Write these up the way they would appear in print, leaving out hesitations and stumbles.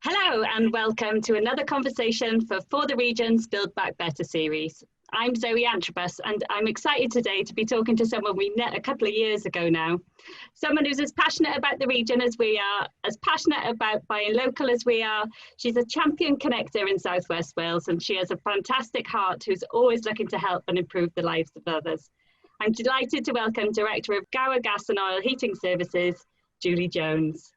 Hello and welcome to another conversation for the Regions Build Back Better series. I'm Zoe Antrobus and I'm excited today to be talking to someone we met a couple of years ago now. Someone who's as passionate about the region as we are, as passionate about buying local as we are. She's a champion connector in South West Wales and she has a fantastic heart who's always looking to help and improve the lives of others. I'm delighted to welcome Director of Gower Gas Oil Heating Services, Julie Jones.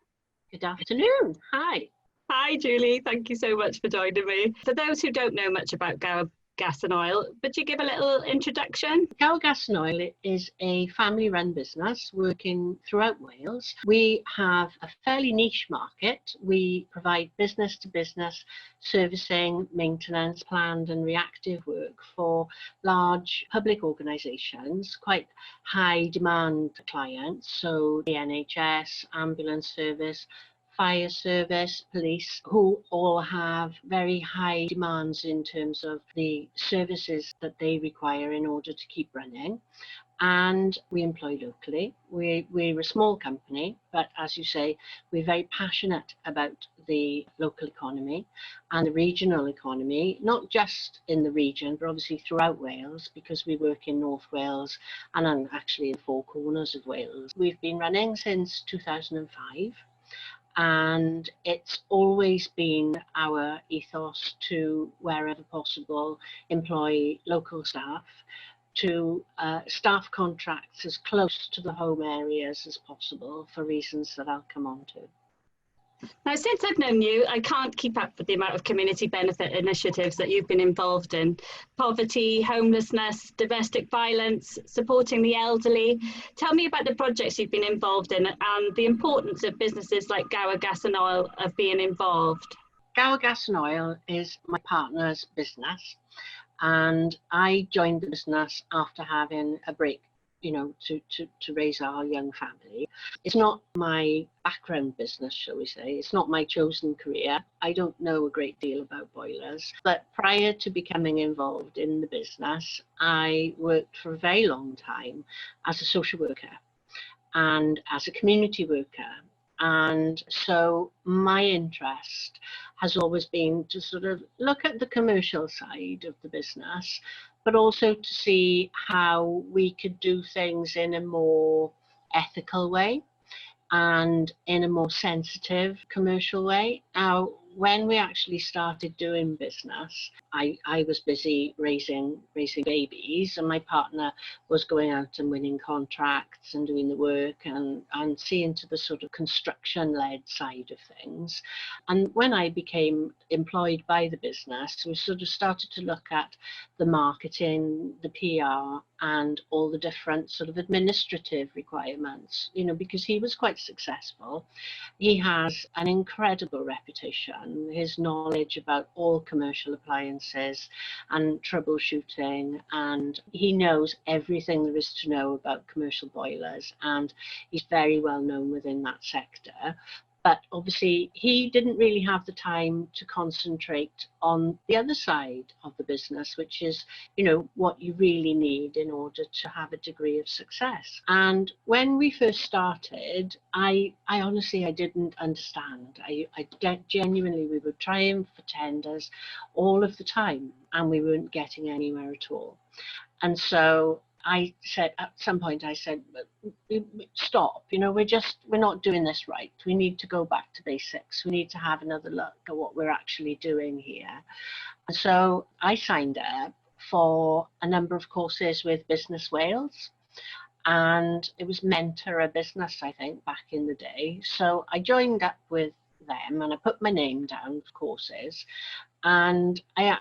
Good afternoon. Hi. Hi Julie, thank you so much for joining me. For those who don't know much about Gower Gas and Oil, would you give a little introduction? Gower Gas and Oil is a family-run business working throughout Wales. We have a fairly niche market. We provide business-to-business servicing, maintenance, planned and reactive work for large public organisations, quite high-demand clients, so the NHS, ambulance service, fire service, police, who all have very high demands in terms of the services that they require in order to keep running. And we employ locally. We're a small company, but as you say, we're very passionate about the local economy and the regional economy, not just in the region, but obviously throughout Wales, because we work in North Wales and actually in four corners of Wales. We've been running since 2005. And it's always been our ethos to, wherever possible, employ local staff, to staff contracts as close to the home areas as possible for reasons that I'll come on to. Now, since I've known you, I can't keep up with the amount of community benefit initiatives that you've been involved in. Poverty, homelessness, domestic violence, supporting the elderly. Tell me about the projects you've been involved in and the importance of businesses like Gower Gas and Oil of being involved. Gower Gas and Oil is my partner's business, and I joined the business after having a break, to raise our young family. It's not my background business, shall we say. It's not my chosen career. I don't know a great deal about boilers, but prior to becoming involved in the business, I worked for a very long time as a social worker and as a community worker. And so my interest has always been to sort of look at the commercial side of the business, but also to see how we could do things in a more ethical way and in a more sensitive commercial way. Now, when we actually started doing business, I was busy raising babies, and my partner was going out and winning contracts and doing the work and seeing to the sort of construction-led side of things. And when I became employed by the business, we sort of started to look at the marketing, the PR, and all the different sort of administrative requirements, because he was quite successful. He has an incredible reputation. His knowledge about all commercial appliances and troubleshooting, and he knows everything there is to know about commercial boilers, and he's very well known within that sector. But obviously he didn't really have the time to concentrate on the other side of the business, which is, what you really need in order to have a degree of success. And when we first started, I honestly didn't understand. I genuinely, we were trying for tenders all of the time and we weren't getting anywhere at all. And so I said, at some point, stop, we're not doing this right. We need to go back to basics. We need to have another look at what we're actually doing here. And so I signed up for a number of courses with Business Wales, and it was Mentor a Business, I think, back in the day. So I joined up with them and I put my name down for courses, and I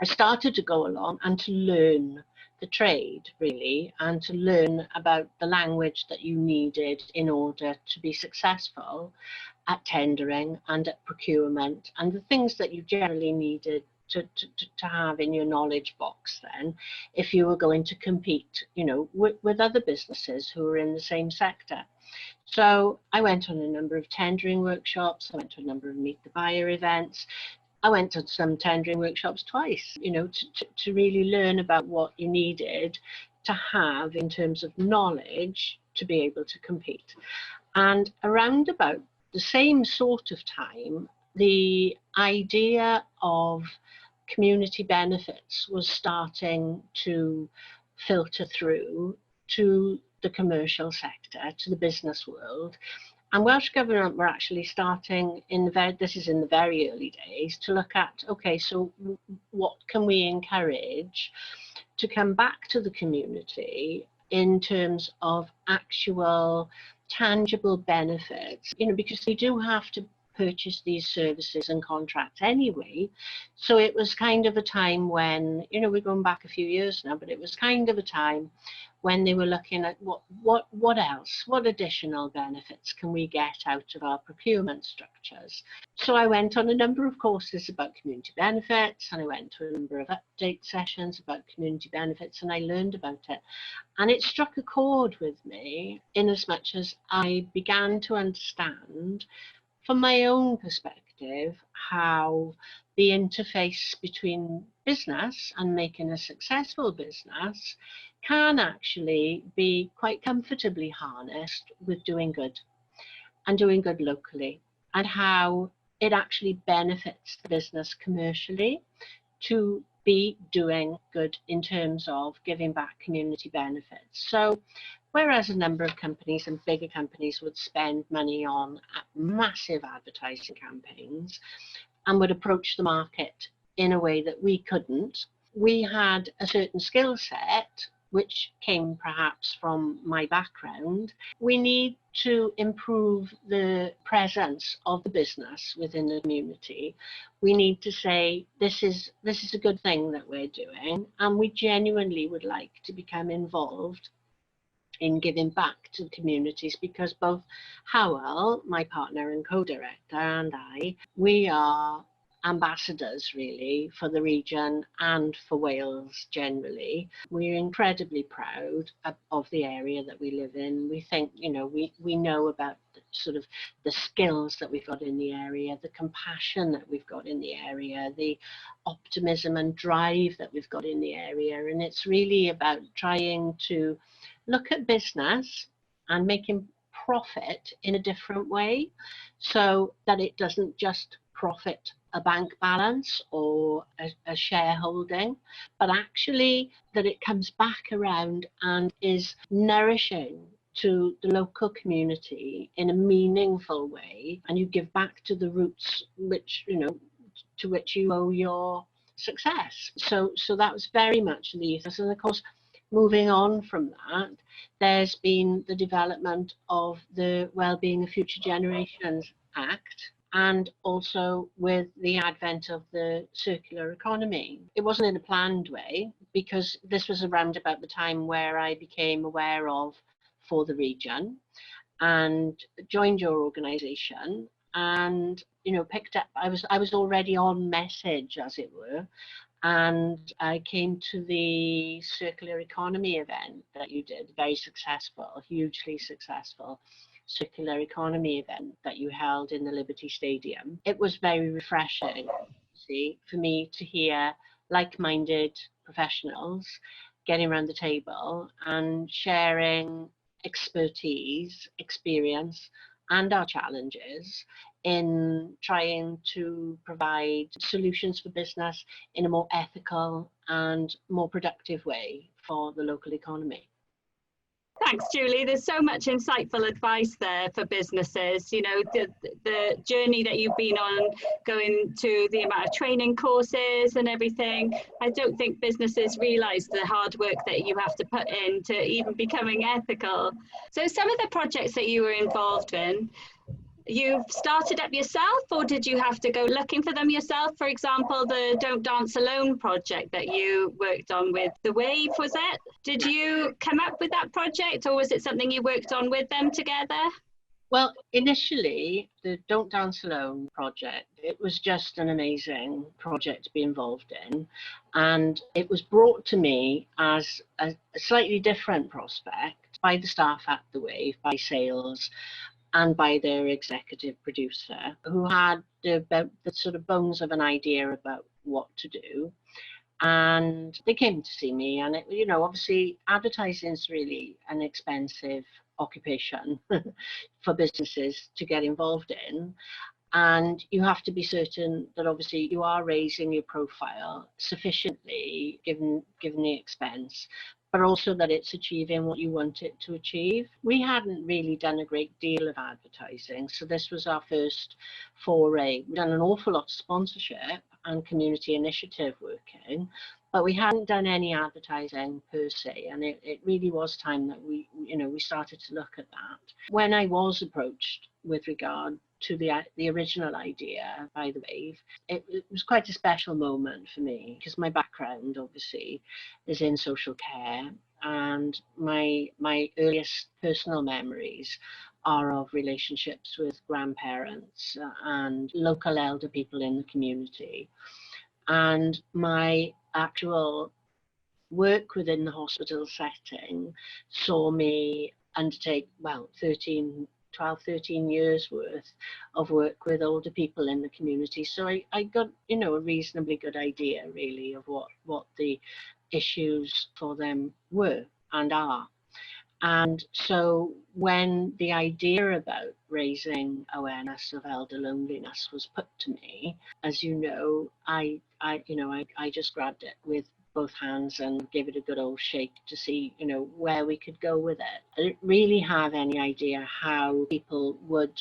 started to go along and to learn the trade, really, and to learn about the language that you needed in order to be successful at tendering and at procurement, and the things that you generally needed to have in your knowledge box then, if you were going to compete, with other businesses who were in the same sector. So I went on a number of tendering workshops, I went to a number of Meet the Buyer events. I went to some tendering workshops twice, to really learn about what you needed to have in terms of knowledge to be able to compete. And around about the same sort of time, the idea of community benefits was starting to filter through to the commercial sector, to the business world. And Welsh Government were actually starting this is in the very early days, to look at, okay, so what can we encourage to come back to the community in terms of actual tangible benefits, because they do have to purchase these services and contracts anyway. So it was kind of a time when, we're going back a few years now, but it was kind of a time when they were looking at what else, what additional benefits can we get out of our procurement structures. So I went on a number of courses about community benefits, and I went to a number of update sessions about community benefits, and I learned about it. And it struck a chord with me in as much as I began to understand from my own perspective how the interface between business and making a successful business can actually be quite comfortably harnessed with doing good, and doing good locally, and how it actually benefits the business commercially to be doing good in terms of giving back community benefits. So whereas a number of companies and bigger companies would spend money on massive advertising campaigns and would approach the market in a way that we couldn't, we had a certain skill set which came perhaps from my background. We need to improve the presence of the business within the community. We need to say, this is a good thing that we're doing, and we genuinely would like to become involved in giving back to the communities, because both Howell, my partner and co-director, and I, we are ambassadors really for the region and for Wales generally. We're incredibly proud of the area that we live in. We think, we know about sort of the skills that we've got in the area, the compassion that we've got in the area, the optimism and drive that we've got in the area. And it's really about trying to look at business and making profit in a different way, so that it doesn't just profit a bank balance or a shareholding, but actually that it comes back around and is nourishing to the local community in a meaningful way, and you give back to the roots to which you owe your success. So that was very much the ethos. And of course, moving on from that, there's been the development of the Well-Being of Future Generations Act, and also with the advent of the circular economy. It wasn't in a planned way, because this was around about the time where I became aware of For the Region and joined your organisation, and picked up, I was already on message, as it were, and I came to the circular economy event that you did, very successful, hugely successful circular economy event that you held in the Liberty Stadium. It was very refreshing, for me to hear like-minded professionals getting around the table and sharing expertise, experience, and our challenges in trying to provide solutions for business in a more ethical and more productive way for the local economy. Thanks, Julie. There's so much insightful advice there for businesses. The journey that you've been on, going to the amount of training courses and everything. I don't think businesses realise the hard work that you have to put into even becoming ethical. So some of the projects that you were involved in, you've started up yourself, or did you have to go looking for them yourself? For example, the Don't Dance Alone project that you worked on with The Wave, was it? Did you come up with that project, or was it something you worked on with them together? Well, initially, the Don't Dance Alone project, it was just an amazing project to be involved in. And it was brought to me as a slightly different prospect by the staff at The Wave, by sales, and by their executive producer, who had the sort of bones of an idea about what to do. And they came to see me, and obviously advertising is really an expensive occupation for businesses to get involved in. And you have to be certain that obviously you are raising your profile sufficiently given the expense, but also that it's achieving what you want it to achieve. We hadn't really done a great deal of advertising, so this was our first foray. We've done an awful lot of sponsorship and community initiative working, but we hadn't done any advertising per se, and it really was time that we started to look at that. When I was approached with regard to the original idea by the Wave, it was quite a special moment for me, because my background obviously is in social care, and my earliest personal memories are of relationships with grandparents and local elder people in the community. And my actual work within the hospital setting saw me undertake, 12, 13 years worth of work with older people in the community. So I got, a reasonably good idea really of what the issues for them were and are. And so when the idea about raising awareness of elder loneliness was put to me, as you know, I just grabbed it with both hands and gave it a good old shake to see, where we could go with it. I didn't really have any idea how people would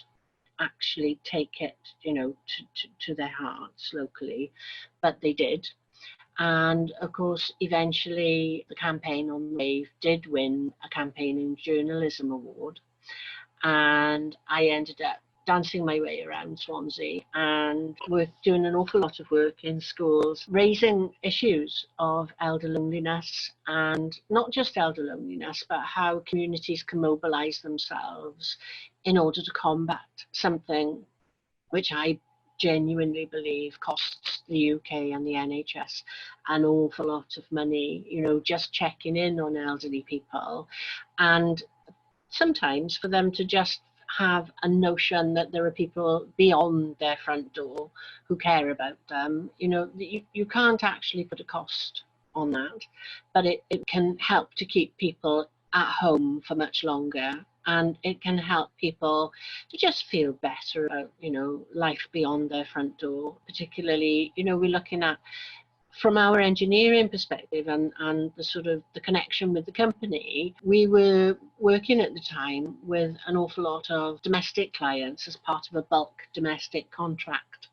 actually take it, to their hearts locally, but they did. And of course, eventually the campaign on the Wave did win a Campaigning Journalism Award. And I ended up dancing my way around Swansea and doing an awful lot of work in schools, raising issues of elder loneliness, and not just elder loneliness, but how communities can mobilise themselves in order to combat something which I genuinely believe costs the UK and the NHS an awful lot of money, just checking in on elderly people. And sometimes for them to just have a notion that there are people beyond their front door who care about them, you can't actually put a cost on that, but it can help to keep people at home for much longer. And it can help people to just feel better about, life beyond their front door. Particularly, we're looking at, from our engineering perspective and the connection with the company, we were working at the time with an awful lot of domestic clients as part of a bulk domestic contract.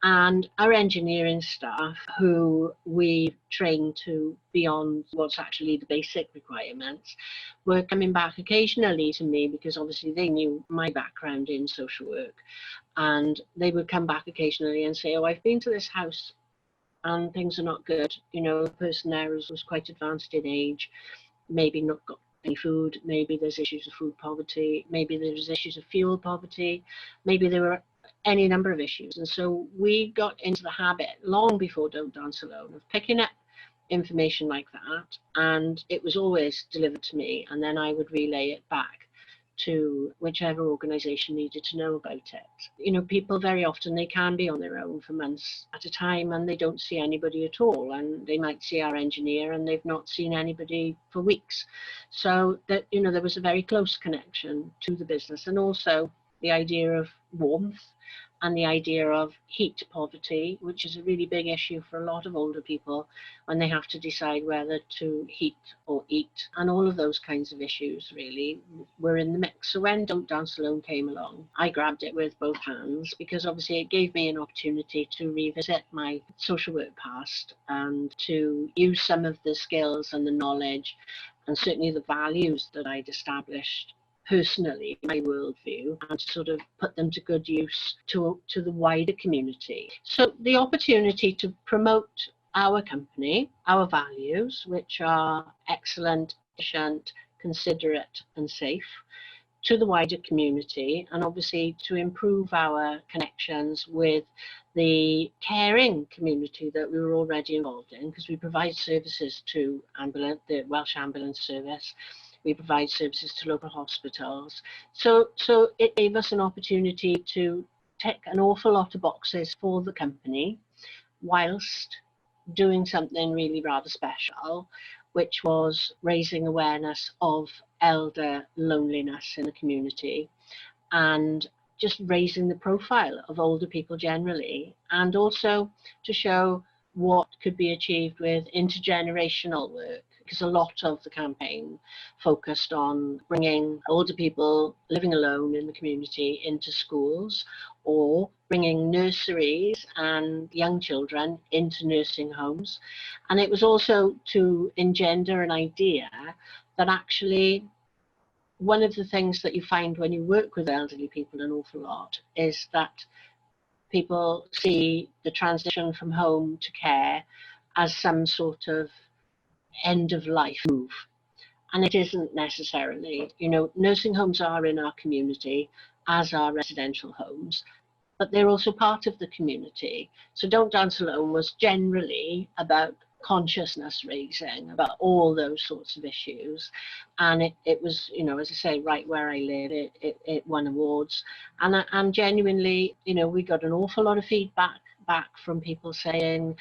And our engineering staff, who we trained to beyond what's actually the basic requirements, were coming back occasionally to me, because obviously they knew my background in social work. And they would come back occasionally and say, "Oh, I've been to this house and things are not good. The person there was quite advanced in age, maybe not got any food, maybe there's issues of food poverty, maybe there's issues of fuel poverty, maybe there were any number of issues." And so we got into the habit, long before Don't Dance Alone, of picking up information like that, and it was always delivered to me, and then I would relay it back to whichever organisation needed to know about it. People very often, they can be on their own for months at a time and they don't see anybody at all, and they might see our engineer and they've not seen anybody for weeks. So that, there was a very close connection to the business, and also the idea of warmth and the idea of heat poverty, which is a really big issue for a lot of older people when they have to decide whether to heat or eat. And all of those kinds of issues really were in the mix. So when Don't Dance Alone came along, I grabbed it with both hands, because obviously it gave me an opportunity to revisit my social work past and to use some of the skills and the knowledge and certainly the values that I'd established personally, my worldview, and to put them to good use to the wider community. So the opportunity to promote our company, our values, which are excellent, efficient, considerate and safe, to the wider community, and obviously to improve our connections with the caring community that we were already involved in, because we provide services to the Welsh Ambulance Service. We provide services to local hospitals. So it gave us an opportunity to tick an awful lot of boxes for the company, whilst doing something really rather special which was raising awareness of elder loneliness in the community and just raising the profile of older people generally, and also to show what could be achieved with intergenerational work, because a lot of the campaign focused on bringing older people living alone in the community into schools, or bringing nurseries and young children into nursing homes. And it was also to engender an idea that actually one of the things that you find when you work with elderly people an awful lot is that people see the transition from home to care as some sort of end of life move. And it isn't necessarily. You know, nursing homes are in our community, as are residential homes, but they're also part of the community. So Don't Dance Alone was generally about consciousness raising, about all those sorts of issues. And it was, you know, as I say, right where I live, it won awards. And genuinely, you know, we got an awful lot of feedback back from people saying,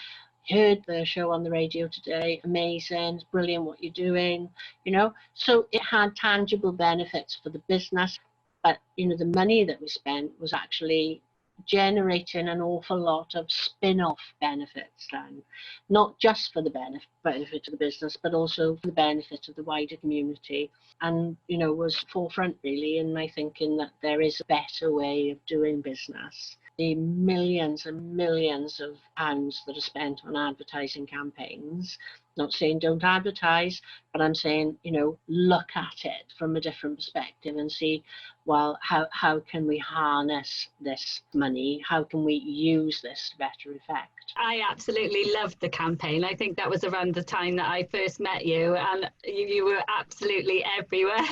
heard the show on the radio today, amazing, it's brilliant what you're doing, you know. So it had tangible benefits for the business, but, you know, the money that we spent was actually generating an awful lot of spin-off benefits then, not just for the benefit of the business, but also for the benefit of the wider community. And, you know, was forefront really in my thinking that there is a better way of doing business. The millions and millions of pounds that are spent on advertising campaigns, not saying don't advertise, but I'm saying, you know, look at it from a different perspective and see, well, how can we harness this money? How can we use this to better effect? I absolutely loved the campaign. I think that was around the time that I first met you, and you were absolutely everywhere.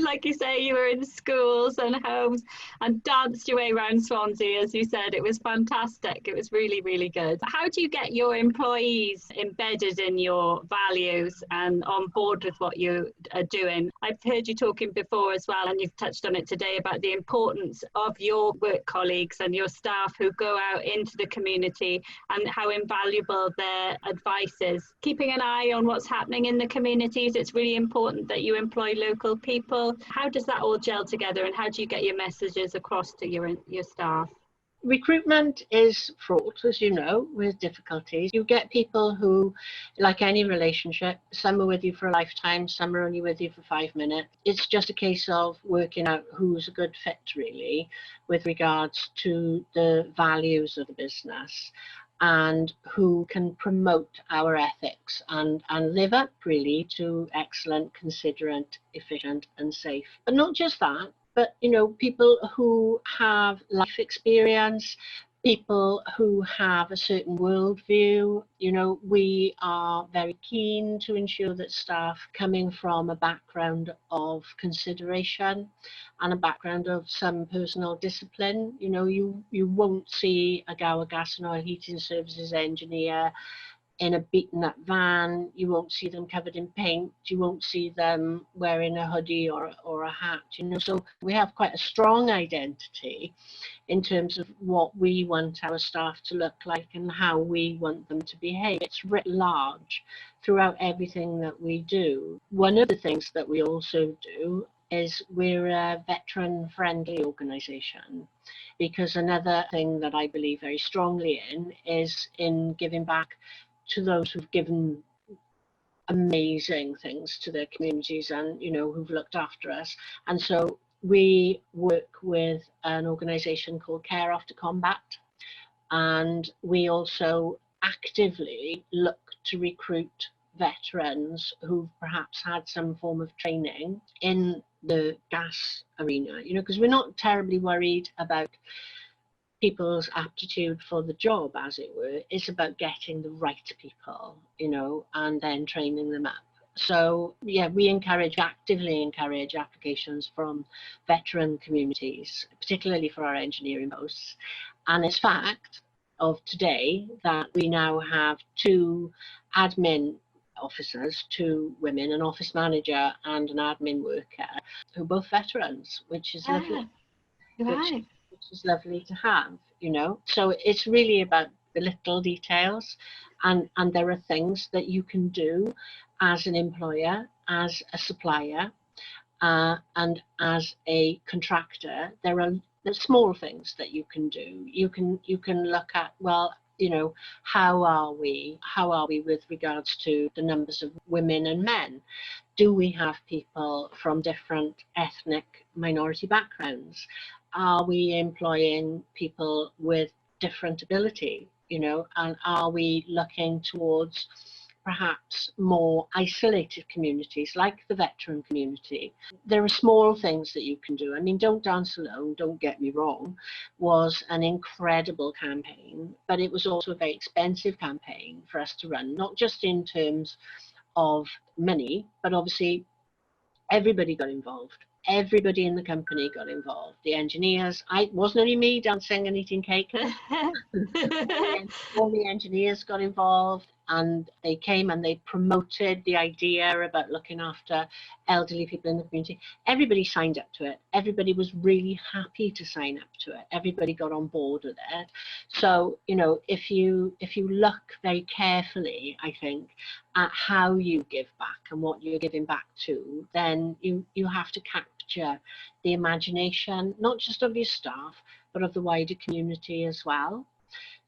Like you say, you were in schools and homes and danced your way around Swansea, as you said. It was fantastic. It was really, really good. How do you get your employees embedded in your values and on board with what you are doing? I've heard you talking before as well, and you've touched on it today, about the importance of your work colleagues and your staff who go out into the community, and how invaluable their advice is. Keeping an eye on what's happening in the communities, it's really important that you employ local people. How does that all gel together, and how do you get your messages across to your staff? Recruitment is fraught, as you know, with difficulties. You get people who, like any relationship, some are with you for a lifetime, some are only with you for 5 minutes. It's just a case of working out who's a good fit, really, with regards to the values of the business, and who can promote our ethics and live up really to excellent, considerate, efficient and safe. But not just that, but, you know, people who have life experience, people who have a certain worldview. You know, we are very keen to ensure that staff coming from a background of consideration and a background of some personal discipline. You know, you won't see a Gower Gas and Oil heating services engineer in a beaten up van. You won't see them covered in paint. You won't see them wearing a hoodie or a hat, you know. So we have quite a strong identity in terms of what we want our staff to look like and how we want them to behave. It's writ large throughout everything that we do. One of the things that we also do is we're a veteran friendly organisation, because another thing that I believe very strongly in is in giving back to those who've given amazing things to their communities and, you know, who've looked after us. And so we work with an organisation called Care After Combat, and we also actively look to recruit veterans who've perhaps had some form of training in the gas arena, you know, because we're not terribly worried about people's aptitude for the job, as it were. It's about getting the right people, you know, and then training them up. So yeah, we actively encourage applications from veteran communities, particularly for our engineering posts. And it's fact of today that we now have 2 admin officers, 2 women, an office manager and an admin worker, who are both veterans, which is lovely. Right. Which is lovely to have, you know. So it's really about the little details, and there are things that you can do, as an employer, as a supplier, and as a contractor, there's small things that you can do. You can look at, well, you know, how are we with regards to the numbers of women and men? Do we have people from different ethnic minority backgrounds? Are we employing people with different ability, you know, and are we looking towards perhaps more isolated communities like the veteran community? There are small things that you can do. I mean, Don't Dance Alone, don't get me wrong, was an incredible campaign, but it was also a very expensive campaign for us to run, not just in terms of money, but obviously everybody got involved. Everybody in the company got involved. The engineers, it wasn't only me dancing and eating cake. All the engineers got involved, and they came and they promoted the idea about looking after elderly people in the community. Everybody signed up to it. Everybody was really happy to sign up to it. Everybody got on board with it. So, you know, if you look very carefully, I think, at how you give back and what you're giving back to, then you have to capture the imagination, not just of your staff, but of the wider community as well.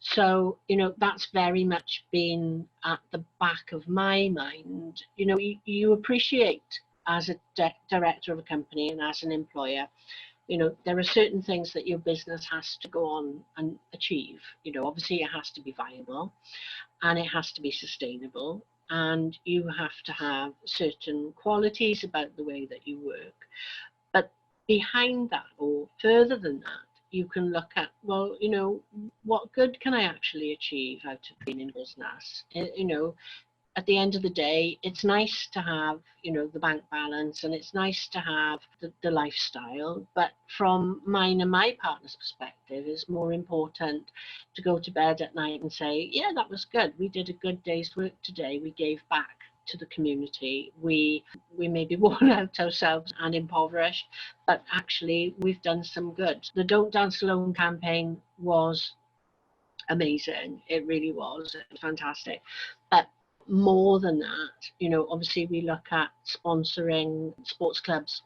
So, you know, that's very much been at the back of my mind. You know, you appreciate as a director of a company and as an employer, you know, there are certain things that your business has to go on and achieve. You know, obviously it has to be viable and it has to be sustainable, and you have to have certain qualities about the way that you work. But behind that, or further than that, you can look at, well, you know, what good can I actually achieve out of being in business? You know, at the end of the day, it's nice to have, you know, the bank balance, and it's nice to have the lifestyle. But from mine and my partner's perspective, it's more important to go to bed at night and say, yeah, that was good. We did a good day's work today. We gave back to the community. We may be worn out ourselves and impoverished, but actually we've done some good. The Don't Dance Alone campaign was amazing. It really was. It was fantastic. But more than that, you know, obviously we look at sponsoring sports clubs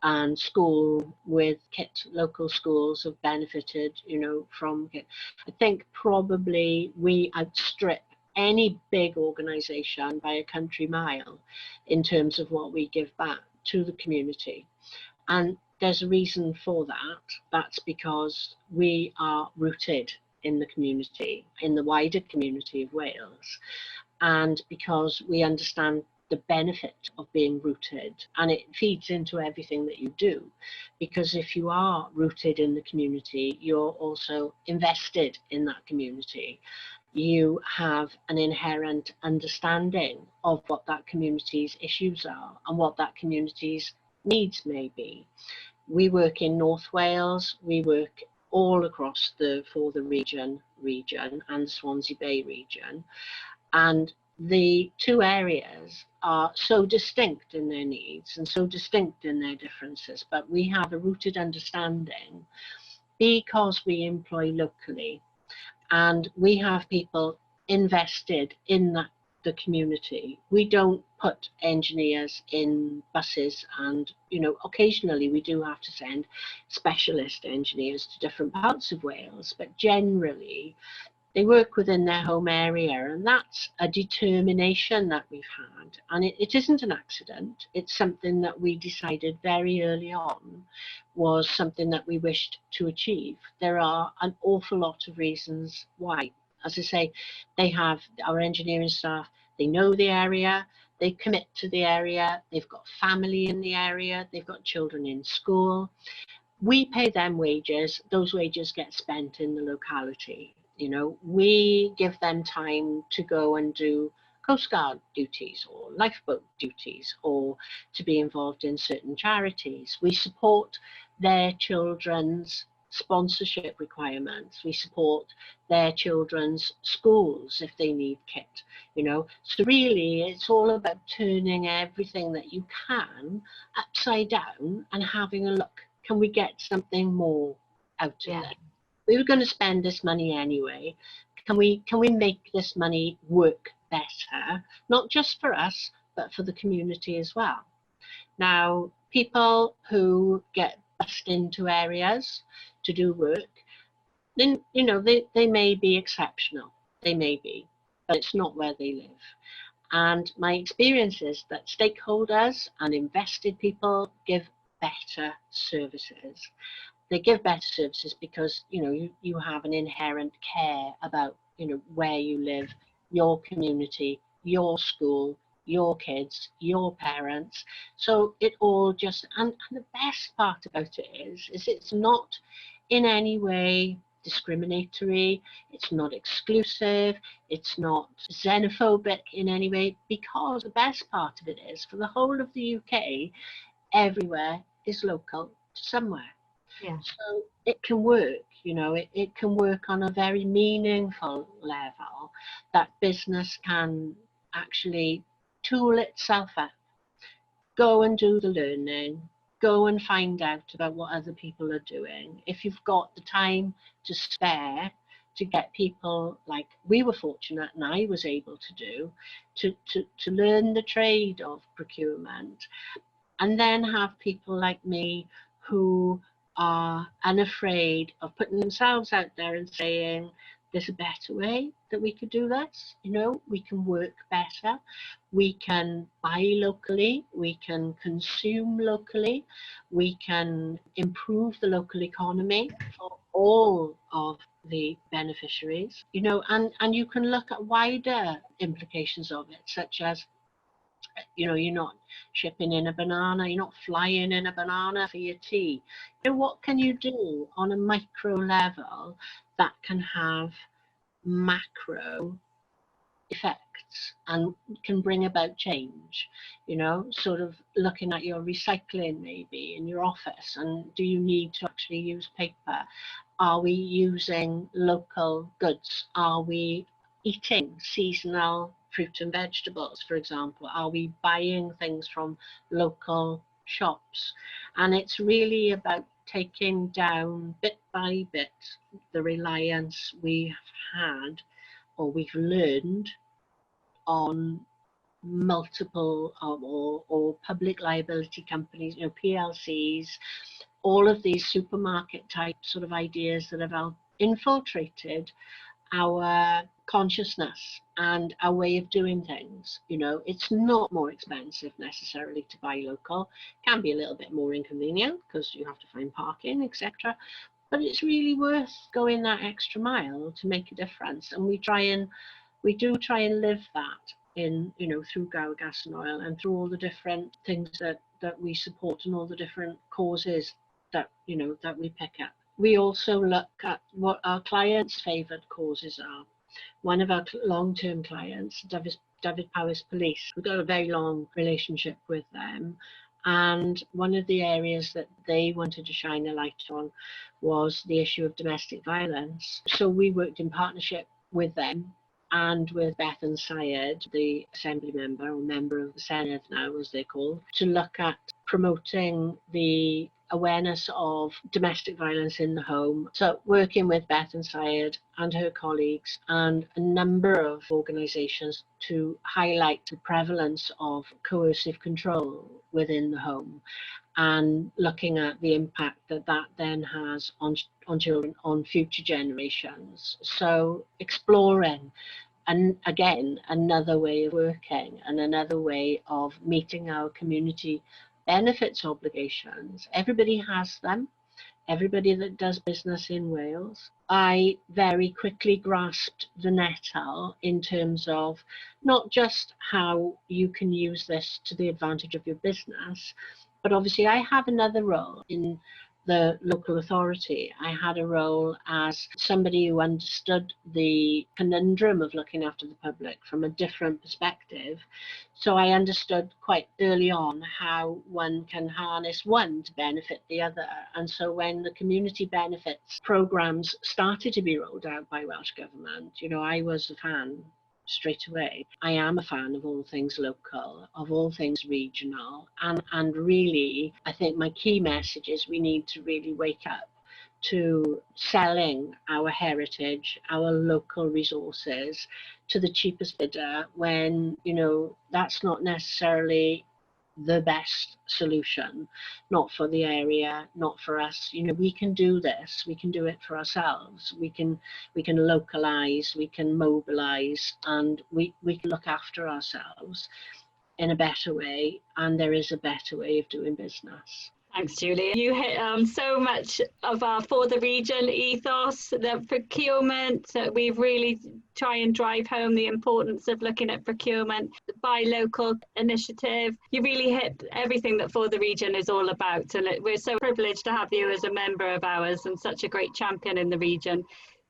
and school with kit. Local schools have benefited, you know, from kit. I think probably we outstrip any big organisation by a country mile in terms of what we give back to the community. And there's a reason for that. That's because we are rooted in the community, in the wider community of Wales, and because we understand the benefit of being rooted, and it feeds into everything that you do. Because if you are rooted in the community, you're also invested in that community. You have an inherent understanding of what that community's issues are and what that community's needs may be. We work in North Wales, we work all across the Forth region and Swansea Bay region, and the two areas are so distinct in their needs and so distinct in their differences, but we have a rooted understanding because we employ locally. And we have people invested in the community. We don't put engineers in buses, and, you know, occasionally we do have to send specialist engineers to different parts of Wales, but generally they work within their home area, and that's a determination that we've had. And it isn't an accident. It's something that we decided very early on was something that we wished to achieve. There are an awful lot of reasons why. As I say, they have our engineering staff, they know the area, they commit to the area, they've got family in the area, they've got children in school. We pay them wages, those wages get spent in the locality. You know, we give them time to go and do Coast Guard duties or lifeboat duties, or to be involved in certain charities. We support their children's sponsorship requirements. We support their children's schools if they need kit, you know. So really it's all about turning everything that you can upside down and having a look. Can we get something more out of it? We were going to spend this money anyway. Can we make this money work better, not just for us, but for the community as well. Now, people who get bussed into areas to do work, then, you know, they may be exceptional, they may be, but it's not where they live. And my experience is that stakeholders and invested people give better services. They give better services because, you know, you have an inherent care about, you know, where you live, your community, your school, your kids, your parents. So it all just, and the best part about it is it's not in any way discriminatory, it's not exclusive, it's not xenophobic in any way, because the best part of it is, for the whole of the UK, everywhere is local to somewhere. Yeah. So it can work, you know, it can work on a very meaningful level, that business can actually tool itself up, go and do the learning, go and find out about what other people are doing. If you've got the time to spare to get people like we were fortunate and I was able to do, to learn the trade of procurement, and then have people like me who are unafraid of putting themselves out there and saying, there's a better way that we could do this, you know, we can work better, we can buy locally, we can consume locally, we can improve the local economy for all of the beneficiaries, you know, and you can look at wider implications of it, such as, you know, you're not shipping in a banana, you're not flying in a banana for your tea. You know, what can you do on a micro level that can have macro effects and can bring about change? You know, sort of looking at your recycling maybe in your office, and do you need to actually use paper? Are we using local goods? Are we eating seasonal fruit and vegetables, for example? Are we buying things from local shops? And it's really about taking down bit by bit the reliance we've had or we've learned on multiple or public liability companies, you know, PLCs, all of these supermarket type sort of ideas that have infiltrated our consciousness and our way of doing things. You know, it's not more expensive necessarily to buy local. It can be a little bit more inconvenient because you have to find parking, etc. But it's really worth going that extra mile to make a difference. And we do try and live that in, you know, through Gower Gas and Oil and through all the different things that we support and all the different causes that, you know, that we pick up. We also look at what our clients' favoured causes are. One of our long-term clients, Dyfed Powys Police, we've got a very long relationship with them. And one of the areas that they wanted to shine a light on was the issue of domestic violence. So we worked in partnership with them and with Beth and Syed, the Assembly member, or member of the Senedd now as they're called, to look at promoting the awareness of domestic violence in the home. So working with Beth and Syed and her colleagues and a number of organisations to highlight the prevalence of coercive control within the home, and looking at the impact that that then has on children, on future generations. So exploring, and again, another way of working and another way of meeting our community benefits obligations. Everybody has them. Everybody that does business in Wales. I very quickly grasped the nettle in terms of not just how you can use this to the advantage of your business, but obviously I have another role in the local authority. I had a role as somebody who understood the conundrum of looking after the public from a different perspective. So I understood quite early on how one can harness one to benefit the other. And so when the community benefits programmes started to be rolled out by Welsh Government, you know, I was a fan straight away. I am a fan of all things local, of all things regional, and really I think my key message is we need to really wake up to selling our heritage, our local resources to the cheapest bidder when, that's not necessarily the best solution, not for the area, not for us. We can do this, we can do it for ourselves, we can localize, we can mobilize, and we can look after ourselves in a better way, and there is a better way of doing business. Thanks, Julie. You hit so much of our For the Region ethos, the procurement. We really try and drive home the importance of looking at procurement, the buy local initiative. You really hit everything that For the Region is all about. And we're so privileged to have you as a member of ours and such a great champion in the region.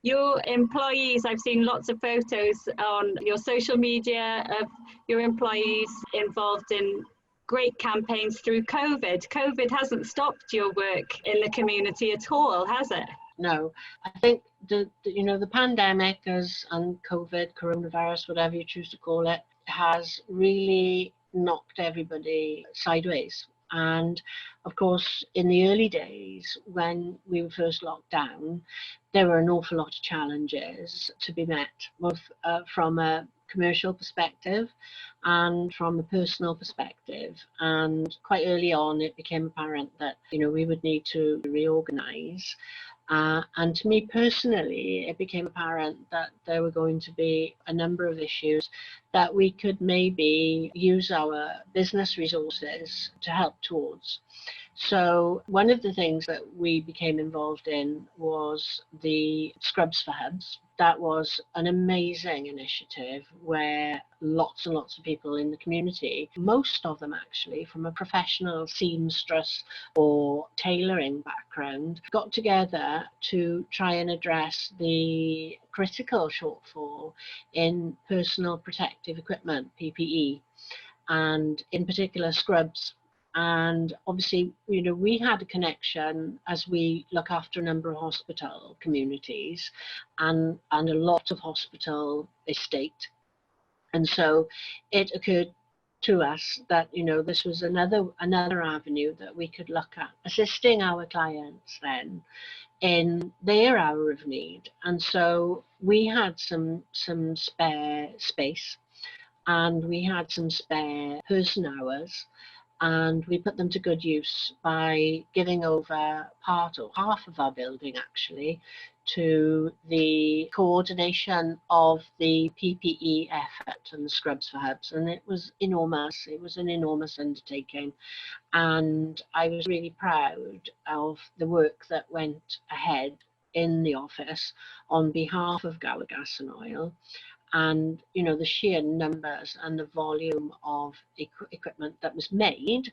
Your employees, I've seen lots of photos on your social media of your employees involved in great campaigns through COVID. COVID hasn't stopped your work in the community at all, has it? No, I think the pandemic and COVID, coronavirus, whatever you choose to call it, has really knocked everybody sideways. And of course, in the early days when we were first locked down, there were an awful lot of challenges to be met, both from a commercial perspective and from a personal perspective. And quite early on, it became apparent that, we would need to reorganize. And to me personally, it became apparent that there were going to be a number of issues that we could maybe use our business resources to help towards. So one of the things that we became involved in was the Scrubs for Hubs. That was an amazing initiative where lots and lots of people in the community, most of them actually from a professional seamstress or tailoring background, got together to try and address the critical shortfall in personal protective equipment, PPE, and in particular scrubs. And obviously, we had a connection as we look after a number of hospital communities and a lot of hospital estate. And so it occurred to us that, this was another avenue that we could look at, assisting our clients then in their hour of need. And so we had some spare space and we had some spare person hours. And we put them to good use by giving over part or half of our building actually to the coordination of the PPE effort and the Scrubs for Hubs. And it was enormous. It was an enormous undertaking. And I was really proud of the work that went ahead in the office on behalf of Gower Gas Oil. And the sheer numbers and the volume of equipment that was made.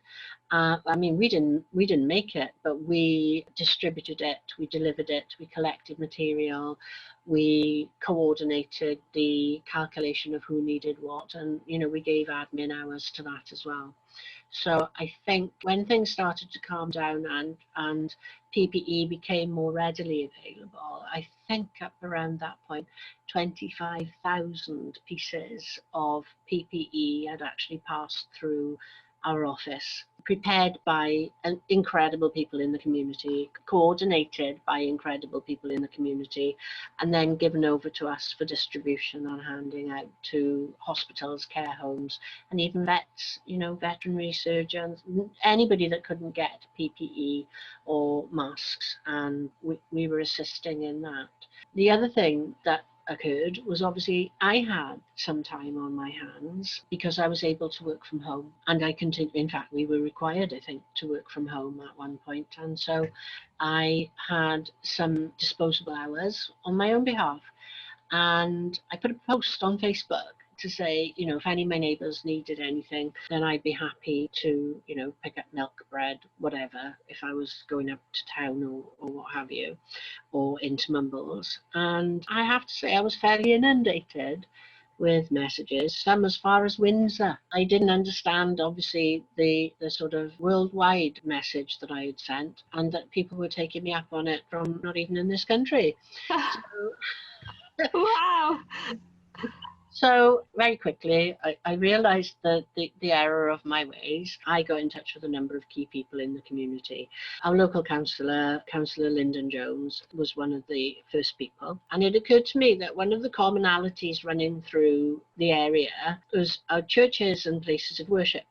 We didn't make it, but we distributed it, we delivered it, we collected material, we coordinated the calculation of who needed what, and we gave admin hours to that as well. So I think when things started to calm down and PPE became more readily available, I think up around that point, 25,000 pieces of PPE had actually passed through our office, prepared by incredible people in the community, coordinated by incredible people in the community, and then given over to us for distribution and handing out to hospitals, care homes, and even vets, veterinary surgeons, anybody that couldn't get PPE or masks, and we were assisting in that. The other thing that occurred was obviously I had some time on my hands because I was able to work from home, and I continued. In fact, we were required, I think, to work from home at one point, and so I had some disposable hours on my own behalf, and I put a post on Facebook to say, if any of my neighbours needed anything, then I'd be happy to, pick up milk, bread, whatever, if I was going up to town or what have you, or into Mumbles. And I have to say I was fairly inundated with messages, some as far as Windsor. I didn't understand, obviously, the sort of worldwide message that I had sent, and that people were taking me up on it from not even in this country. Wow! So very quickly, I realised that the error of my ways. I got in touch with a number of key people in the community. Our local councillor, Councillor Lyndon Jones, was one of the first people. And it occurred to me that one of the commonalities running through the area was our churches and places of worship.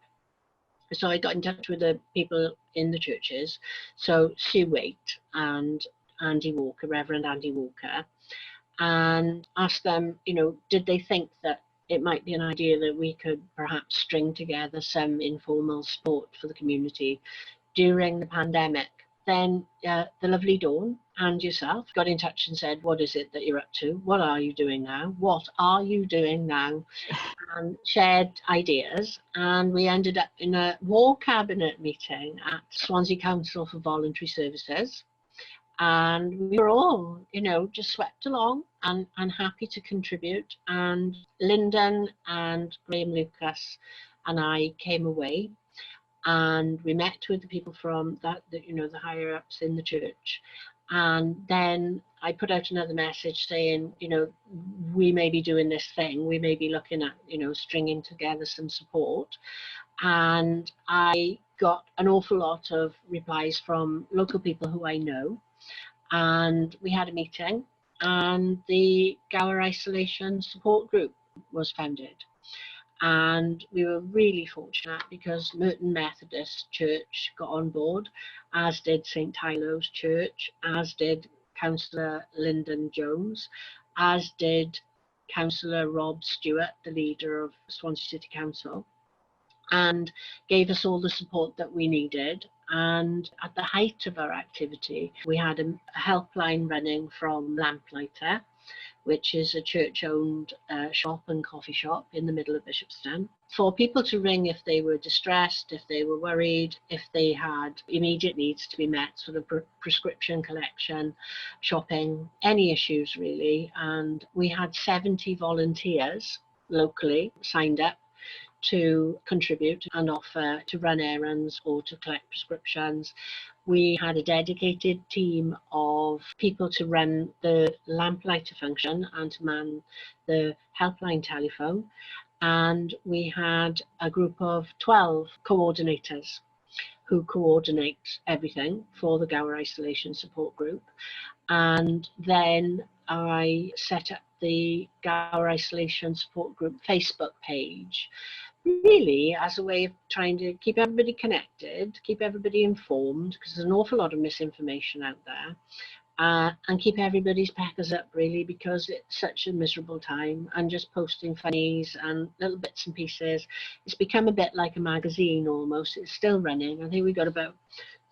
So I got in touch with the people in the churches, so Sue Waite and Andy Walker, Reverend Andy Walker, and asked them, did they think that it might be an idea that we could perhaps string together some informal support for the community during the pandemic. Then the lovely Dawn and yourself got in touch and said, what is it that you're up to? What are you doing now? What are you doing now? And shared ideas, and we ended up in a war cabinet meeting at Swansea Council for Voluntary Services, and we were all, just swept along and happy to contribute. And Lyndon and Graham Lucas and I came away, and we met with the people from the higher ups in the church. And then I put out another message saying, we may be doing this thing, we may be looking at, stringing together some support. And I got an awful lot of replies from local people who I know. And we had a meeting, and the Gower Isolation Support Group was founded. And we were really fortunate because Merton Methodist Church got on board, as did St Tylo's Church, as did Councillor Lyndon Jones, as did Councillor Rob Stewart, the leader of Swansea City Council, and gave us all the support that we needed. And at the height of our activity, we had a helpline running from Lamplighter, which is a church-owned shop and coffee shop in the middle of Bishopston, for people to ring if they were distressed, if they were worried, if they had immediate needs to be met, sort of prescription collection, shopping, any issues really. And we had 70 volunteers locally signed up to contribute and offer to run errands or to collect prescriptions. We had a dedicated team of people to run the lamplighter function and to man the helpline telephone. And we had a group of 12 coordinators who coordinate everything for the Gower Isolation Support Group. And then I set up the Gower Isolation Support Group Facebook page, really as a way of trying to keep everybody connected, keep everybody informed, because there's an awful lot of misinformation out there, and keep everybody's peckers up really, because it's such a miserable time, and just posting funnies and little bits and pieces. It's become a bit like a magazine almost. It's still running. I think we've got about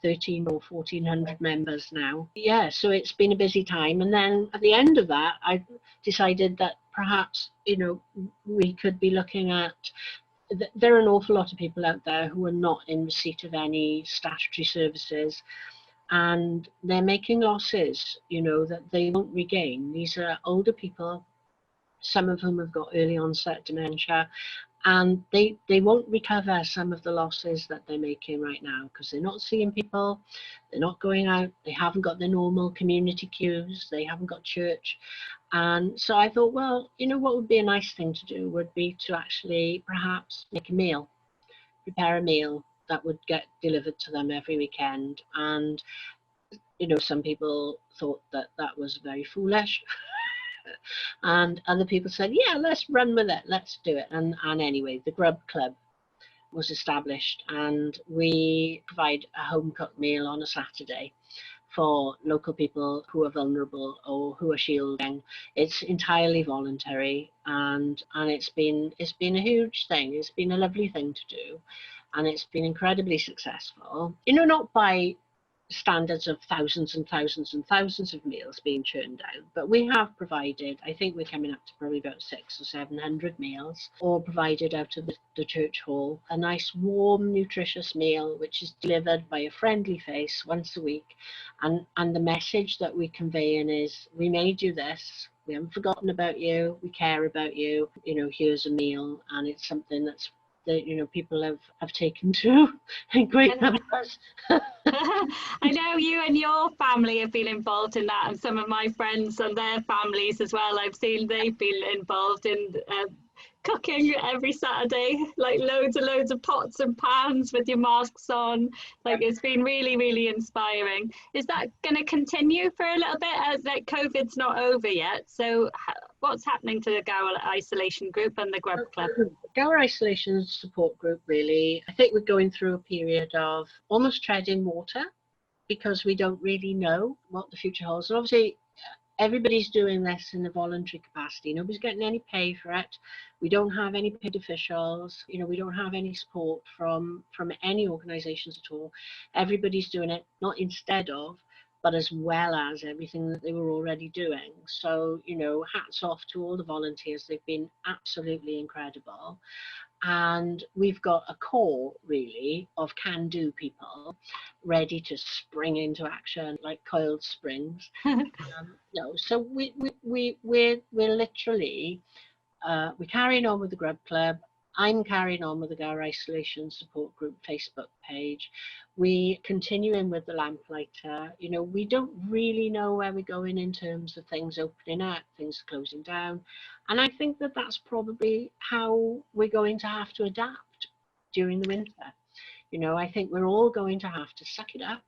13 or 1400 members now. Yeah, so it's been a busy time. And then at the end of that, I decided that perhaps, we could be looking at, there are an awful lot of people out there who are not in receipt of any statutory services, and they're making losses, that they won't regain. These are older people, some of whom have got early onset dementia, and they won't recover some of the losses that they're making right now, because they're not seeing people, they're not going out, they haven't got the normal community queues, they haven't got church. And so I thought, well, what would be a nice thing to do would be to actually perhaps make a meal, prepare a meal that would get delivered to them every weekend. And some people thought that that was very foolish. And other people said, yeah, let's run with it, let's do it. And anyway, the Grub Club was established, and we provide a home cooked meal on a Saturday for local people who are vulnerable or who are shielding. It's entirely voluntary, and it's been a huge thing. It's been a lovely thing to do, and it's been incredibly successful. Not by standards of thousands and thousands and thousands of meals being churned out, but we have provided, I think we're coming up to probably about 600 or 700 meals, all provided out of the church hall. A nice warm nutritious meal which is delivered by a friendly face once a week, and the message that we convey in is, we made you this, we haven't forgotten about you, we care about you, here's a meal. And it's something that people have taken to in great numbers. I know you and your family have been involved in that, and some of my friends and their families as well. I've seen they've been involved in cooking every Saturday, like loads of pots and pans with your masks on. Like, it's been really, really inspiring. Is that going to continue for a little bit, as like COVID's not over yet? So what's happening to the Gower Isolation Group and the Grub Club? Gower Isolation Support Group, really, I think we're going through a period of almost treading water, because we don't really know what the future holds. And obviously, everybody's doing this in a voluntary capacity. Nobody's getting any pay for it. We don't have any paid officials. You know, we don't have any support from any organisations at all. Everybody's doing it not instead of, but as well as everything that they were already doing. So, you know, hats off to all the volunteers. They've been absolutely incredible. And we've got a core, really, of can-do people ready to spring into action like coiled springs. So we're literally, we're carrying on with the Grub Club. I'm carrying on with the Gower Isolation Support Group Facebook page. We continuing with the lamplighter. You know, we don't really know where we're going in terms of things opening up, things closing down. And I think that that's probably how we're going to have to adapt during the winter. You know, I think we're all going to have to suck it up,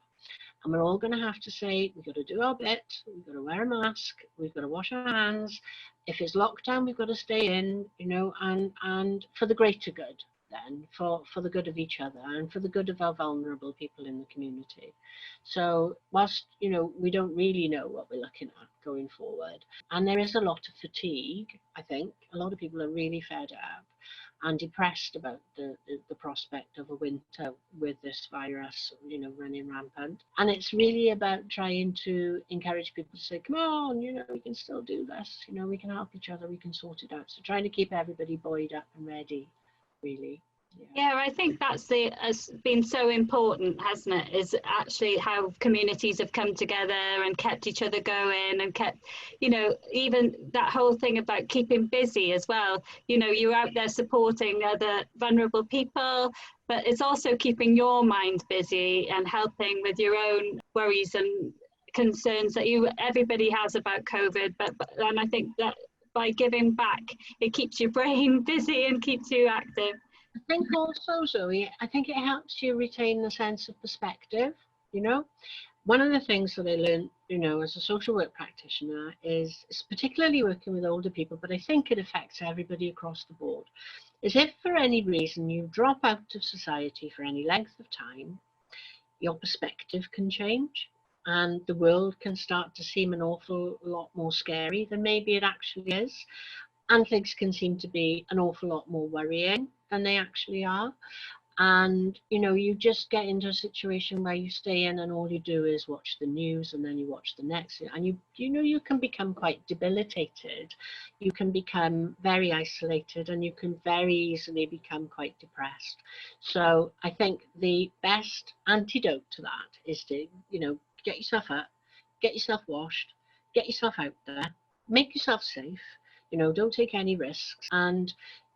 and we're all going to have to say, we've got to do our bit, we've got to wear a mask, we've got to wash our hands. If it's lockdown, we've got to stay in, you know, and for the greater good then, for the good of each other and for the good of our vulnerable people in the community. So whilst, you know, we don't really know what we're looking at going forward, and there is a lot of fatigue, I think. A lot of people are really fed up and depressed about the prospect of a winter with this virus, you know, running rampant. And it's really about trying to encourage people to say, come on, you know, we can still do this, you know, we can help each other, we can sort it out. So trying to keep everybody buoyed up and ready, really. Yeah, I think that's has been so important, hasn't it? Is actually how communities have come together and kept each other going, and kept, you know, even that whole thing about keeping busy as well. You know, you're out there supporting other vulnerable people, but it's also keeping your mind busy and helping with your own worries and concerns that everybody has about COVID. And I think that by giving back, it keeps your brain busy and keeps you active. I think also, Zoe, I think it helps you retain the sense of perspective, you know. One of the things that I learned, you know, as a social work practitioner is particularly working with older people, but I think it affects everybody across the board, is if for any reason you drop out of society for any length of time, your perspective can change and the world can start to seem an awful lot more scary than maybe it actually is. And things can seem to be an awful lot more worrying than they actually are. And, you know, you just get into a situation where you stay in and all you do is watch the news, and then you watch the next, and you know, you can become quite debilitated. You can become very isolated, and you can very easily become quite depressed. So I think the best antidote to that is to, you know, get yourself up, get yourself washed, get yourself out there, make yourself safe. You know, don't take any risks, and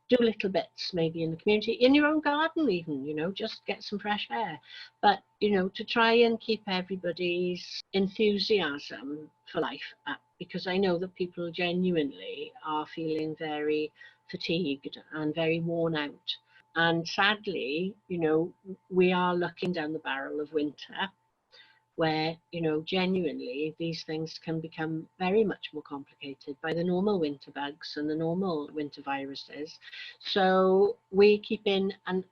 do little bits maybe in the community, in your own garden even, you know, just get some fresh air. But, you know, to try and keep everybody's enthusiasm for life up, because I know that people genuinely are feeling very fatigued and very worn out. And sadly, you know, we are looking down the barrel of winter, where, you know, genuinely these things can become very much more complicated by the normal winter bugs and the normal winter viruses. So we keep in an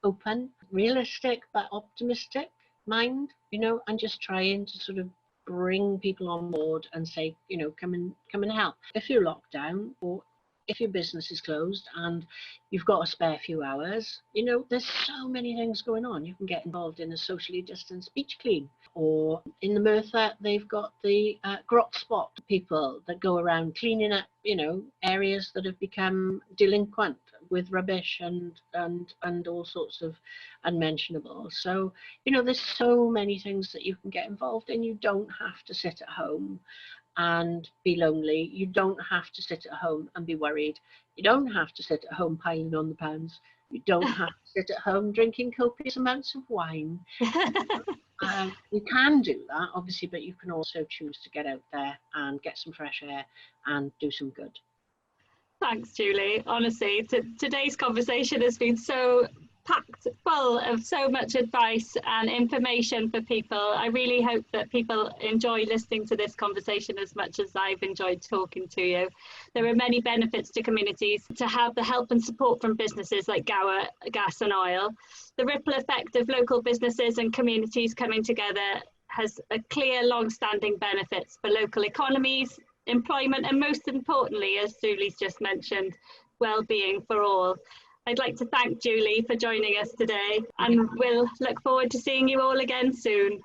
open, realistic but optimistic mind, you know, and just trying to sort of bring people on board and say, you know, come and help. If you're locked down, or if your business is closed and you've got a spare few hours, you know, there's so many things going on. You can get involved in a socially distanced beach clean, or in the Merthyr, they've got the grot spot people that go around cleaning up, you know, areas that have become delinquent with rubbish and all sorts of unmentionables. So, you know, there's so many things that you can get involved in. You don't have to sit at home and be lonely. You don't have to sit at home and be worried. You don't have to sit at home piling on the pans. You don't have to sit at home drinking copious amounts of wine. You can do that, obviously, but you can also choose to get out there and get some fresh air and do some good. Thanks, Julie. Honestly, today's conversation has been so packed full of so much advice and information for people. I really hope that people enjoy listening to this conversation as much as I've enjoyed talking to you. There are many benefits to communities to have the help and support from businesses like Gower Gas and Oil. The ripple effect of local businesses and communities coming together has a clear long-standing benefits for local economies, employment, and most importantly, as Julie's just mentioned, well-being for all. I'd like to thank Julie for joining us today, and we'll look forward to seeing you all again soon.